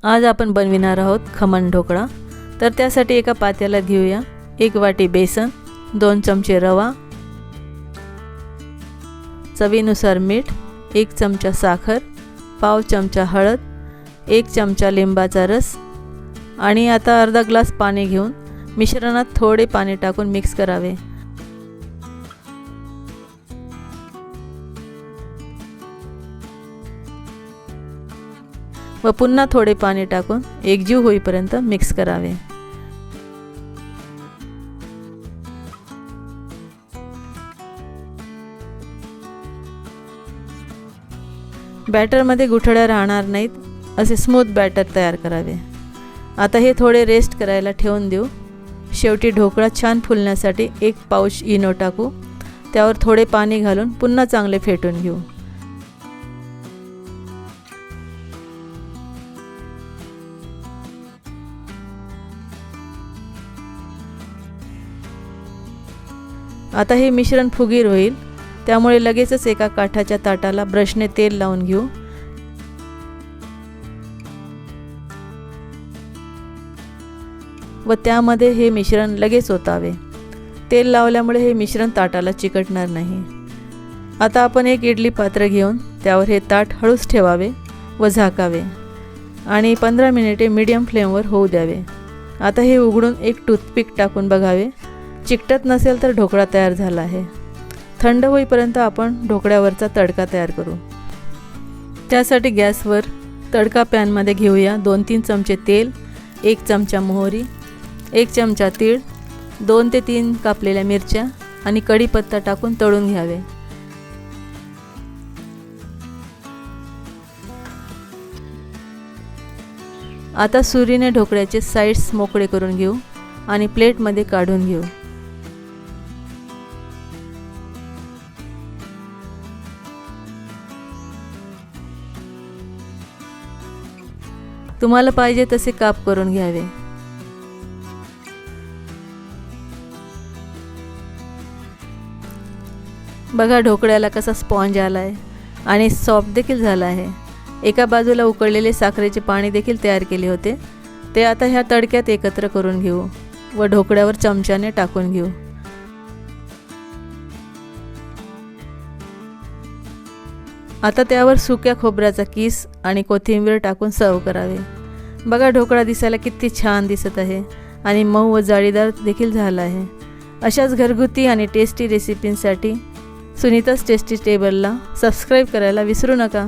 आज आपण बनविणार आहोत खमण ढोकळा। तर त्यासाठी एका पातेल्यात घेऊया 1 वाटी बेसन, 2 चमचे रवा, चवीनुसार मीठ, 1 चमचा साखर, पाव चमचा हळद, 1 चमचा लिंबाचा रस आणि आता अर्धा ग्लास पाणी घेऊन मिश्रणात थोडे पाणी टाकून मिक्स करावे। व पुन्हा थोडे पाणी टाकून एकजीव होईपर्यंत मिक्स करावे। बॅटरमध्ये गुठळ्या राहणार नाहीत असे स्मूथ बॅटर तयार करावे। आता हे थोडे रेस्ट करायला ठेवून देऊ। शेवटी ढोकळा छान फुलण्यासाठी 1 पाऊच इनो टाकू। त्यावर थोडे पाणी घालून पुन्हा चांगले फेटून घेऊ। आता हे मिश्रण फुगीर होईल, त्यामुळे लगेचच एका काठाच्या ताटाला ब्रशने तेल लावून घेऊ। व त्यामध्ये हे मिश्रण लगेच ओतावे। तेल लावल्यामुळे हे मिश्रण ताटाला चिकटणार नाही। आता आपण एक इडली पात्र घेऊन त्यावर हे ताट हळूच ठेवावे व झाकावे आणि 15 मिनिटे मीडियम फ्लेमवर होऊ द्यावे। आता हे उघडून एक टूथपिक टाकून बघावे। चिकटत नसेल तर ढोकळा तयार झाला आहे। थंड होईपर्यंत आपण ढोकळ्यावरचा तडका तयार करू। त्यासाठी गॅसवर तडका पॅनमध्ये घेऊया 2-3 चमचे तेल, 1 चमचा मोहरी, 1 चमचा तीळ, 2 ते 3 कापलेल्या मिरच्या आणि कढीपत्ता टाकून तळून घ्यावे। आता सुरीने ढोकळ्याचे साइड्स मोकळे करून घेऊ आणि प्लेटमध्ये काढून घेऊ। तुम्हाला पाहिजे तसे काप करून घ्यावे। बघा ढोकळ्याला कसा स्पॉन्ज आलाय आणि सॉफ्ट देखील झाला आहे। एका बाजूला उकळलेले साखरेचे पाणी देखील तयार केले होते, ते आता ह्या तडक्यात एकत्र करून घेऊ व ढोकळ्यावर चमच्याने टाकून घेऊ। आता त्यावर सुक्या खोबऱ्याचा किस आणि कोथिंबीर टाकून सर्व करावे। बघा ढोकळा दिसायला किती छान दिसत आहे आणि मऊ व जाळीदार देखील झाला आहे। अशाच घरगुती आणि टेस्टी रेसिपींसाठी सुनीताज टेस्टी टेबलला सबस्क्राईब करायला विसरू नका।